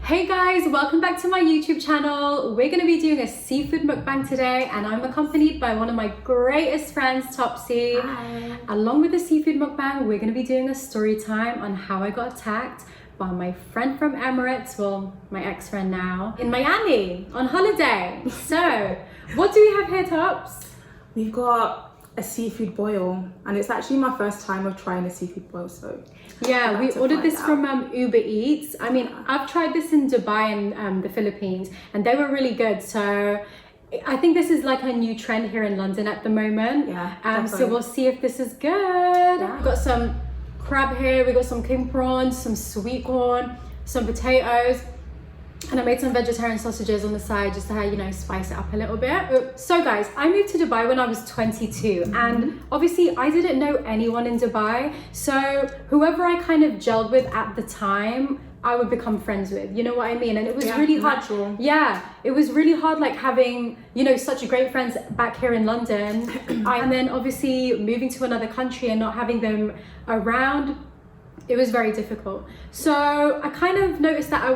Hey guys, welcome back to my YouTube channel. We're going to be doing a seafood mukbang today and I'm accompanied by one of my greatest friends, Topsy. Hi. Along with the seafood mukbang, we're going to be doing a story time on how I got attacked by my friend from Emirates, well, my ex-friend now, in Miami on holiday. So, what do we have here, Tops? We've got a seafood boil and it's actually my first time of trying a seafood boil, so yeah, we ordered this from Uber Eats. I mean, I've tried this in Dubai and the Philippines and they were really good. So I think this is like a new trend here in London at the moment. Yeah, so we'll see if this is good. Yeah. We've got some crab here, we got some king prawns, some sweet corn, some potatoes. And I made some vegetarian sausages on the side just to, you know, spice it up a little bit. So guys, I moved to Dubai when I was 22 and obviously I didn't know anyone in Dubai. So whoever I kind of gelled with at the time, I would become friends with, you know what I mean? And it was really hard. Natural. Yeah, it was really hard like having, you know, such great friends back here in London. And then obviously moving to another country and not having them around, it was very difficult. So I kind of noticed that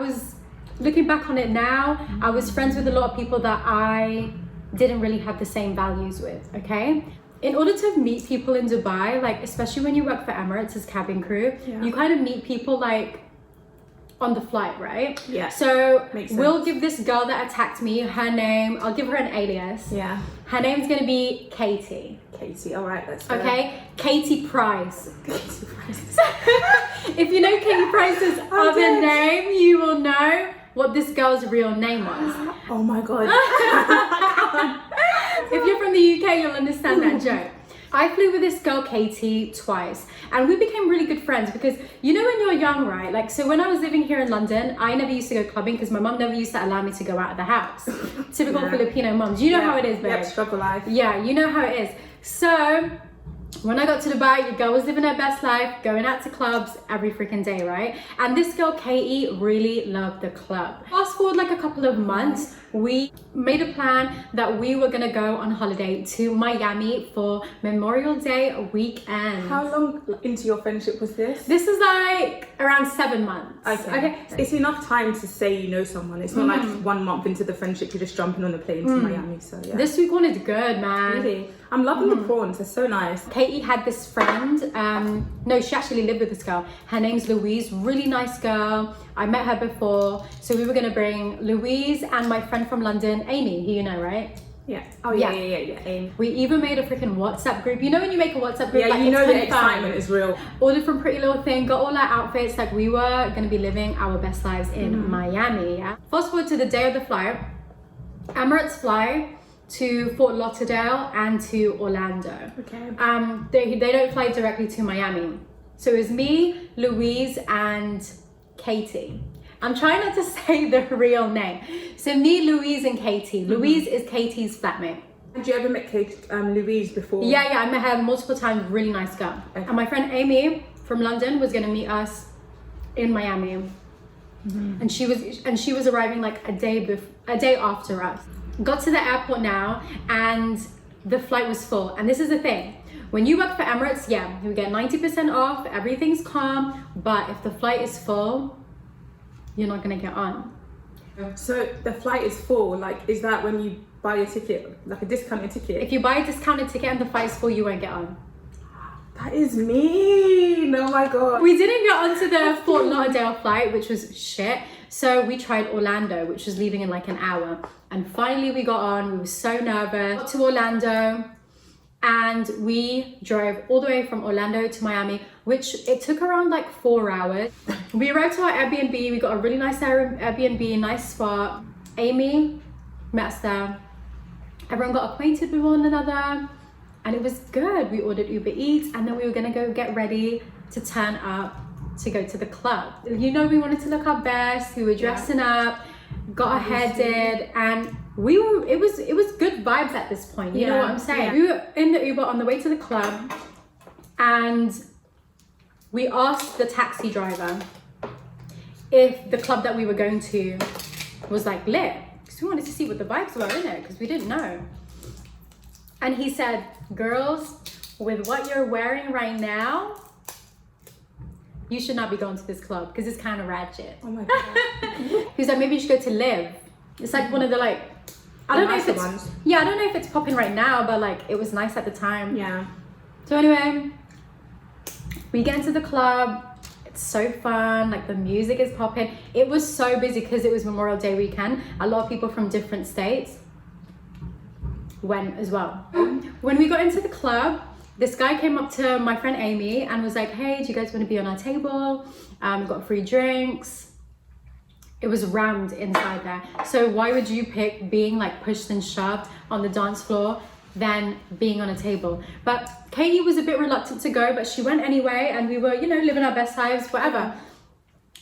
looking back on it now, I was friends with a lot of people that I didn't really have the same values with, okay? In order to meet people in Dubai, like especially when you work for Emirates as cabin crew, you kind of meet people like on the flight, right? Yeah. So Makes sense. we'll give this girl that attacked me her name, I'll give her an alias. Yeah. Her name's gonna be Katie. Katie, all right, let's go. Okay, Katie Price. Katie Price. If you know Katie Price's other name, you will know what this girl's real name was. Oh my god. If you're from the UK, you'll understand that joke. I flew with this girl Katie twice and we became really good friends because you know when you're young, right? Like, so when I was living here in London, I never used to go clubbing because my mum never used to allow me to go out of the house. Typical Filipino mums. You know how it is, babe. Yep, struggle life. Yeah, you know how it is. So when I got to Dubai, your girl was living her best life, going out to clubs every freaking day, right? And this girl, Katie, really loved the club. Fast forward like a couple of months, we made a plan that we were gonna go on holiday to Miami for Memorial Day weekend. How long into your friendship was this? This is like around 7 months. Okay. It's enough time to say you know someone. It's not like 1 month into the friendship, you're just jumping on a plane to Miami, so yeah. This week one is good, man. Really? I'm loving the prawns, they're so nice. Katie had this friend, no, she actually lived with this girl. Her name's Louise, really nice girl. I met her before. So we were gonna bring Louise and my friend from London, Amy, who you know, right? Yeah. Oh yeah. Amy. We even made a freaking WhatsApp group. You know when you make a WhatsApp group? Yeah, like, you know the confirmed. excitement is real. Ordered from Pretty Little Thing, got all our outfits, like we were gonna be living our best lives in Miami, yeah? Fast forward to the day of the flight, Emirates fly to Fort Lauderdale and to Orlando. Okay. They don't fly directly to Miami. So it was me, Louise, and Katie. I'm trying not to say the real name. So me, Louise, and Katie. Louise is Katie's flatmate. Did you ever met Louise before? Yeah, I met her multiple times, really nice girl. Okay. And my friend Amy from London was gonna meet us in Miami. And she was arriving like a day after us. Got to the airport now and the flight was full. And this is the thing, when you work for Emirates, yeah, you get 90% off, everything's calm, but if the flight is full, you're not gonna get on. So the flight is full, like is that when you buy a ticket, like a discounted ticket? If you buy a discounted ticket and the flight is full, you won't get on. That is mean, oh my god. We didn't get onto the Fort Lauderdale flight, which was shit. So we tried Orlando, which was leaving in like an hour. And finally we got on, we were so nervous. Got to Orlando and we drove all the way from Orlando to Miami, which it took around like 4 hours. We arrived to our Airbnb, we got a really nice Airbnb, nice spot. Amy met us there. Everyone got acquainted with one another and it was good. We ordered Uber Eats and then we were gonna go get ready to turn up to go to the club. You know, we wanted to look our best, we were dressing up, got our hair did, and it was good vibes at this point, you know what I'm saying? We were in the Uber on the way to the club and we asked the taxi driver if the club that we were going to was like lit, because we wanted to see what the vibes were in it, because we didn't know. And he said, girls, with what you're wearing right now, you should not be going to this club because it's kind of ratchet. Oh my god. He was like, maybe you should go to Live. It's like one of the like, I don't know if it's, ones. yeah, I don't know if it's popping right now, but like it was nice at the time. Yeah. So anyway, we get into the club. It's so fun, like the music is popping. It was so busy because it was Memorial Day weekend. A lot of people from different states went as well. When we got into the club, this guy came up to my friend Amy and was like, hey, do you guys want to be on our table? We've got free drinks. It was rammed inside there. So why would you pick being like pushed and shoved on the dance floor than being on a table? But Katie was a bit reluctant to go, but she went anyway, and we were, you know, living our best lives, whatever.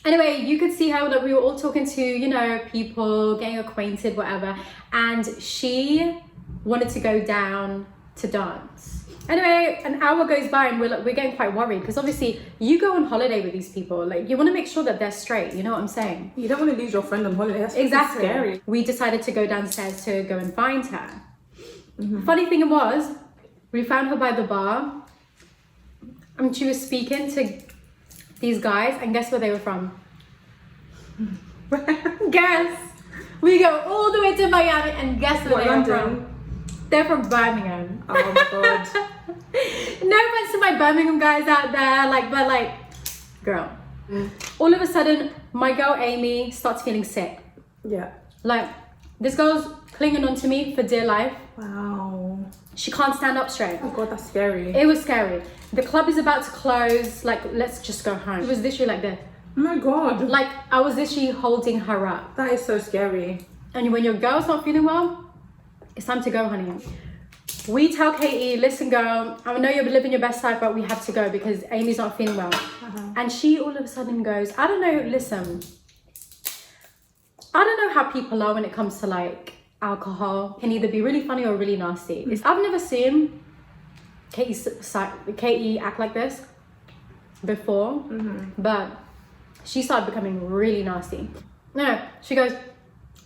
Anyway, you could see how like we were all talking to, you know, people, getting acquainted, whatever. And she wanted to go down to dance. Anyway, an hour goes by and we're getting quite worried because obviously you go on holiday with these people. Like you want to make sure that they're straight. You know what I'm saying? You don't want to lose your friend on holiday. That's Exactly. scary. We decided to go downstairs to go and find her. Funny thing was, we found her by the bar. And she was speaking to these guys, and guess where they were from? Guess. We go all the way to Miami, and guess where What, they London? are from? They're from Birmingham. Oh my god. No offense to my Birmingham guys out there, like, but like, girl. All of a sudden, my girl Amy starts feeling sick. Yeah. Like, this girl's clinging on to me for dear life. Wow. She can't stand up straight. Oh god, that's scary. It was scary. The club is about to close. Like, let's just go home. It was literally like this. Oh my god. Like, I was literally holding her up. That is so scary. And when your girl's not feeling well, it's time to go, honey. We tell Katie, listen, girl, I know you're living your best life, but we have to go because Amy's not feeling well. And she all of a sudden goes, I don't know, listen. I don't know how people are when it comes to like alcohol. It can either be really funny or really nasty. I've never seen Katie act like this before, but she started becoming really nasty. No, she goes,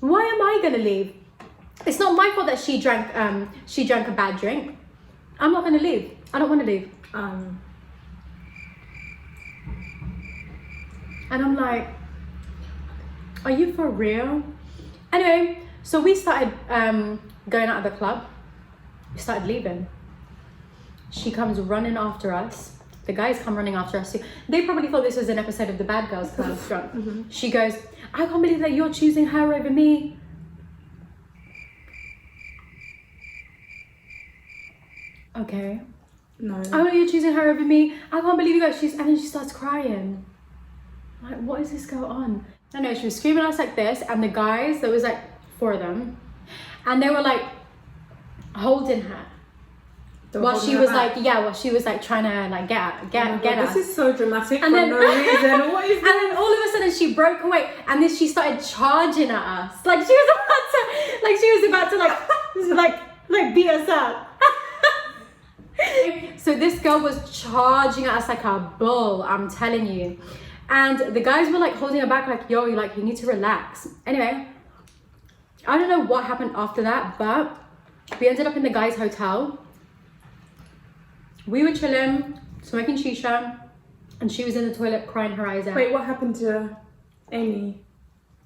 why am I gonna leave? It's not my fault that she drank a bad drink. I'm not gonna leave. I don't want to leave. And I'm like, are you for real? Anyway, so we started going out of the club. We started leaving. She comes running after us. The guys come running after us too. They probably thought this was an episode of the Bad Girls Club. She goes, I can't believe that you're choosing her over me. Okay. No. I know you're choosing her over me. I can't believe you guys. And then she starts crying. Like, what is this girl on? I know, she was screaming at us like this, and the guys, there was like 4 of them, and they were like holding her. While she was like trying to like get us. This is so dramatic And for then- no reason. What is And then all of a sudden she broke away, and then she started charging at us. Like she was about to like beat us up. So this girl was charging at us like a bull, I'm telling you. And the guys were like holding her back, like, yo, you need to relax. Anyway, I don't know what happened after that, but we ended up in the guys' hotel. We were chilling, smoking shisha, and she was in the toilet crying her eyes out. Wait, what happened to Amy?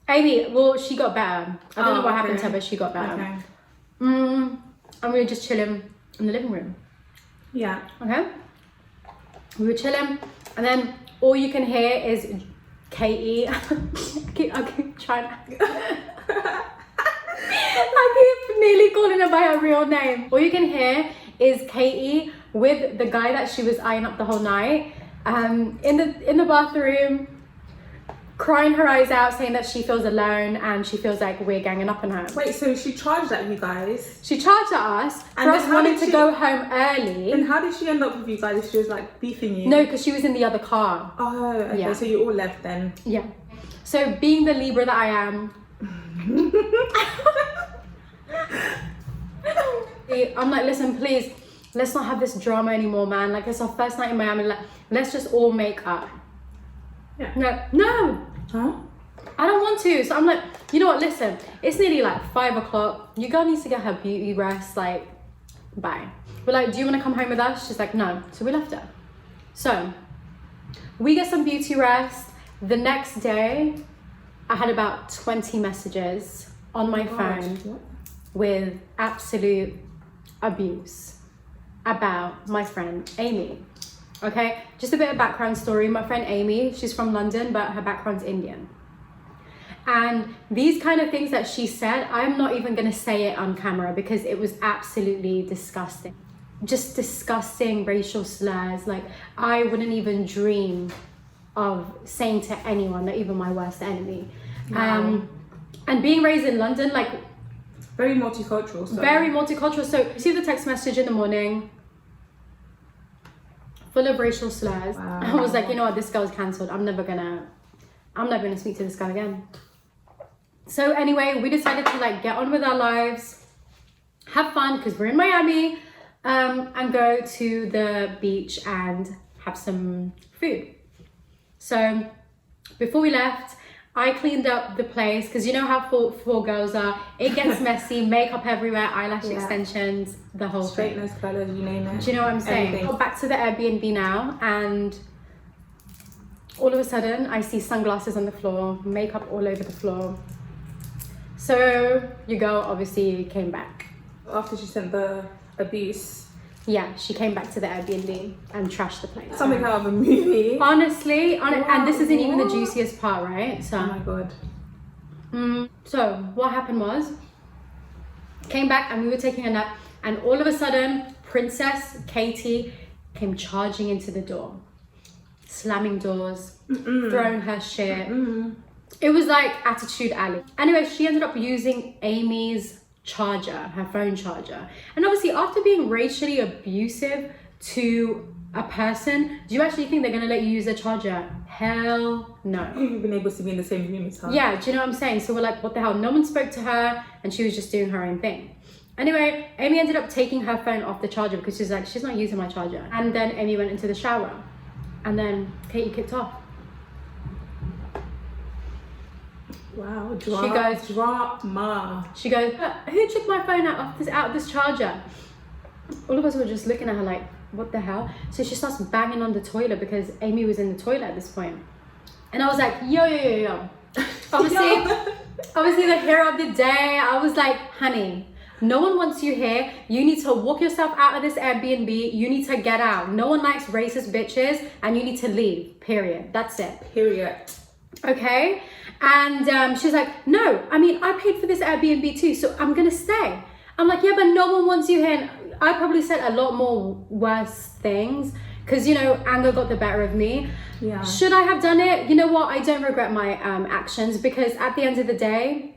Amy, well, she got better. I don't know what happened to her, okay. but she got better. Okay. And we were just chilling in the living room. Yeah. Okay? We were chilling, and then all you can hear is Katie. I keep trying. I keep nearly calling her by her real name. All you can hear is Katie with the guy that she was eyeing up the whole night, in the bathroom, crying her eyes out, saying that she feels alone and she feels like we're ganging up on her. Wait, so she charged at you guys? She charged at us for And us then how wanting did to she- go home early. And how did she end up with you guys if she was like beefing you? No, because she was in the other car. Oh, okay, Yeah. so you all left then. Yeah. So being the Libra that I am, I'm like, listen, please, let's not have this drama anymore, man. Like, it's our first night in Miami. Like, let's just all make up. Yeah. No, Huh? I don't want to. So I'm like, you know what? Listen, it's nearly like 5 o'clock. Your girl needs to get her beauty rest. Like, bye. We're like, do you want to come home with us? She's like, no. So we left her. So we get some beauty rest. The next day, I had about 20 messages on my phone with absolute abuse about my friend Amy. Okay, just a bit of background story. My friend Amy, she's from London, but her background's Indian. And these kind of things that she said, I'm not even gonna say it on camera because it was absolutely disgusting. Just disgusting racial slurs. Like, I wouldn't even dream of saying to anyone, not even my worst enemy. Wow. And being raised in London, like, very multicultural. So. very multicultural. So you see the text message in the morning, full of racial slurs. Wow. I was like, you know what, this girl's cancelled. I'm never gonna speak to this guy again. So anyway, we decided to like get on with our lives, have fun because we're in Miami, and go to the beach and have some food. So before we left, I cleaned up the place because you know how four girls are. It gets messy, makeup everywhere, eyelash extensions, the whole thing. Straighteners, colours, you name it. Do you know what I'm saying? Everything. Got back to the Airbnb now, and all of a sudden I see sunglasses on the floor, makeup all over the floor. So your girl obviously came back. After she sent the abuse. Yeah, she came back to the Airbnb and trashed the place. Something out of a movie. Honestly, and this isn't even the what? juiciest part, right? So, Oh my god. So what happened was, came back and we were taking a nap, and all of a sudden, Princess Katie came charging into the door, slamming doors, throwing her shit. It was like Attitude Alley. Anyway, she ended up using Amy's charger, her phone charger. And obviously after being racially abusive to a person, do you actually think they're gonna let you use their charger? Hell no. You've been able to be in the same room as her. Yeah, do you know what I'm saying? So we're like, what the hell? No one spoke to her and she was just doing her own thing. Anyway, Amy ended up taking her phone off the charger because she's like, she's not using my charger. And then Amy went into the shower and then Katie kicked off. Wow, drama. She goes, who took my phone out of this charger? All of us were just looking at her like, what the hell? So she starts banging on the toilet because Amy was in the toilet at this point. And I was like, yo. Obviously the hero of the day. I was like, honey, no one wants you here. You need to walk yourself out of this Airbnb. You need to get out. No one likes racist bitches and you need to leave, period. That's it. Period. Okay? And she's like, no, I mean, I paid for this Airbnb too, so I'm gonna stay. I'm like, yeah, but no one wants you here. And I probably said a lot more worse things because, you know, anger got the better of me. Yeah. Should I have done it? You know what? I don't regret my actions because at the end of the day,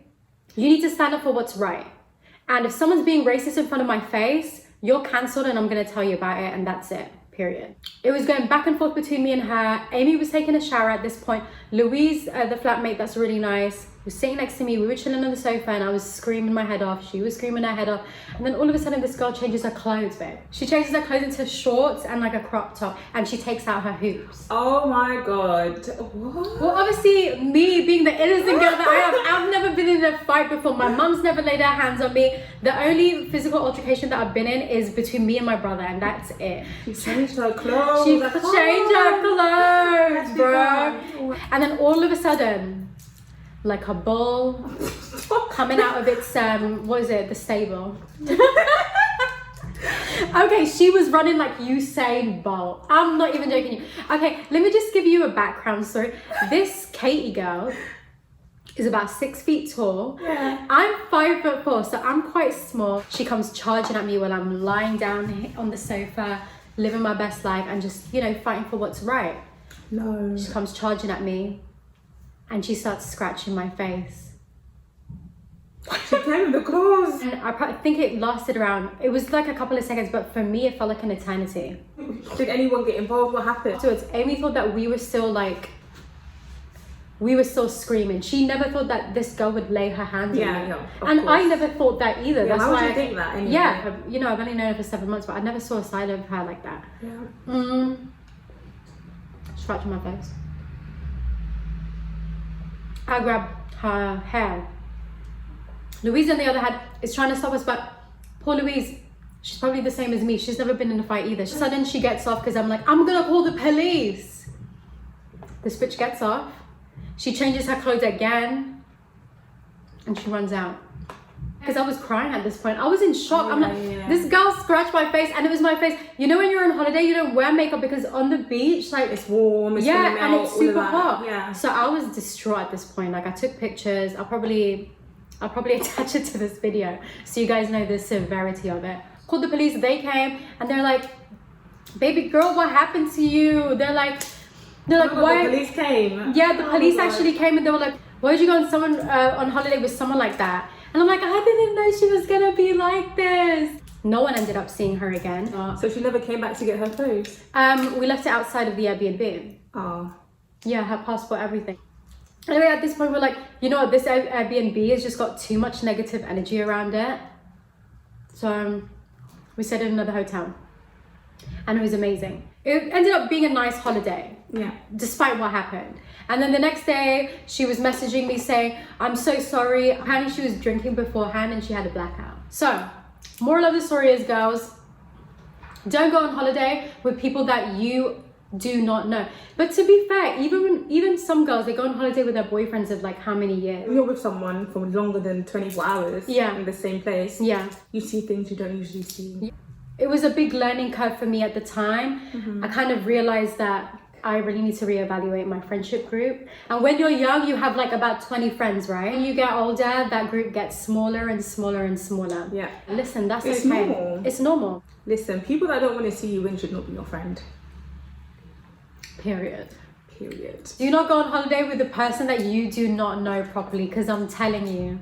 you need to stand up for what's right. And if someone's being racist in front of my face, you're cancelled and I'm gonna tell you about it and that's it. Period. It was going back and forth between me and her. Amy was taking a shower at this point. Louise, the flatmate that's really nice, was sitting next to me. We were chilling on the sofa and I was screaming my head off. She was screaming her head off. And then all of a sudden this girl changes her clothes, babe. She changes her clothes into shorts and like a crop top and she takes out her hoops. Oh my god. What? Well, obviously me being the innocent girl that I am, I've never been in a fight before. My mum's never laid her hands on me. The only physical altercation that I've been in is between me and my brother and that's it. She changed her clothes. She changed her clothes, bro. And then all of a sudden, like a bull coming out of its the stable. Okay, she was running like Usain Bolt. I'm not even joking you. Okay, let me just give you a background story. This Katie girl is about 6 feet tall. Yeah. I'm 5'4", so I'm quite small. She comes charging at me while I'm lying down on the sofa, living my best life and just, you know, fighting for what's right. No. She comes charging at me and she starts scratching my face. She came with the claws. And I think it lasted around, it was like a couple of seconds, but for me it felt like an eternity. Did anyone get involved? What happened? So it's Amy thought that we were still screaming. She never thought that this girl would lay her hands on me. Yeah, and course. I never thought that either. Yeah, That's how why would you think that anyway? Yeah, you know, I've only known her for 7 months, but I never saw a side of her like that. Yeah. Scratching my face. I grabbed her hair. Louise, on the other hand, is trying to stop us, but poor Louise, she's probably the same as me. She's never been in a fight either. Suddenly she gets off because I'm like, I'm gonna call the police. This bitch gets off. She changes her clothes again and she runs out. Because I was crying at this point. I was in shock. I'm like, this girl scratched my face and it was my face. You know when you're on holiday, you don't wear makeup because on the beach, like it's warm, it's and it's super hot. Yeah. So I was distraught at this point. Like I took pictures. I'll probably attach it to this video so you guys know the severity of it. Called the police, they came and they're like, baby girl, what happened to you? They're like, why? The police came. Yeah, the police actually came and they were like, why did you go on holiday with someone like that? And I'm like, I didn't know she was gonna be like this. No one ended up seeing her again. So she never came back to get her clothes? We left it outside of the Airbnb. Oh. Yeah, her passport, everything. Anyway, at this point, we're like, you know what, this Airbnb has just got too much negative energy around it. So we stayed in another hotel. And it was amazing. It ended up being a nice holiday. Yeah. Despite what happened. And then the next day, she was messaging me saying, I'm so sorry. Apparently she was drinking beforehand and she had a blackout. So, moral of the story is, girls, don't go on holiday with people that you do not know. But to be fair, even some girls, they go on holiday with their boyfriends of like how many years? When you're with someone for longer than 24 hours in the same place, you see things you don't usually see. It was a big learning curve for me at the time. I kind of realized that I really need to reevaluate my friendship group. And when you're young, you have like about 20 friends, right? When you get older, that group gets smaller and smaller and smaller. Yeah. Listen, that's it's okay. normal. It's normal. Listen, people that don't want to see you win should not be your friend. Period. Period. Do not go on holiday with a person that you do not know properly, because I'm telling you,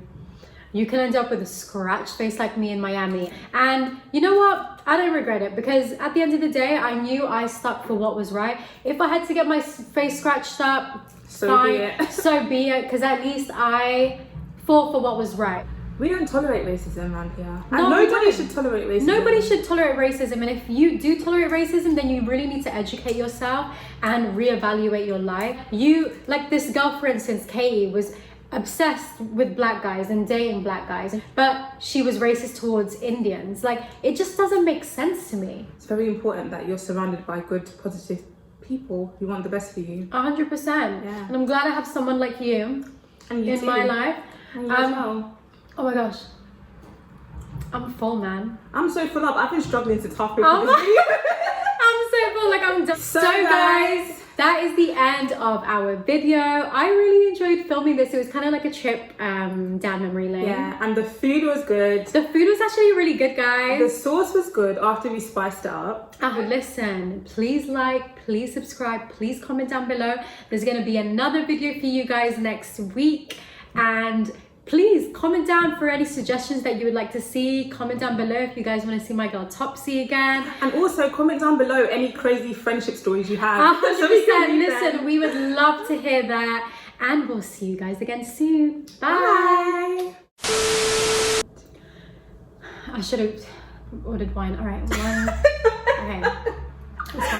you can end up with a scratched face like me in Miami. And you know what? I don't regret it, because at the end of the day, I knew I stuck for what was right. If I had to get my face scratched up, fine, so be it, because at least I fought for what was right. We don't tolerate racism around here. No, nobody should tolerate racism. Nobody should tolerate racism. And if you do tolerate racism, then you really need to educate yourself and reevaluate your life. You, like this girl, for instance, Katie, was obsessed with black guys and dating black guys, but she was racist towards Indians. Like, it just doesn't make sense to me. It's very important that you're surrounded by good, positive people who want the best for you. 100%. Yeah. And I'm glad I have someone like you in my life. And you as well. Oh my gosh. I'm full, man. I'm so full up. I've been struggling since halfway Oh through this video. I'm so full, like I'm done. So guys, that is the end of our video. I really enjoyed filming this. It was kind of like a trip down memory lane. Yeah, and the food was good. The food was actually really good, guys. The sauce was good after we spiced it up. Listen, please like, please subscribe, please comment down below. There's going to be another video for you guys next week. And please comment down for any suggestions that you would like to see. Comment down below if you guys want to see my girl Topsy again. And also comment down below any crazy friendship stories you have. 100%. Listen, we would love to hear that. And we'll see you guys again soon. Bye. I should have ordered wine. All right, one. Okay.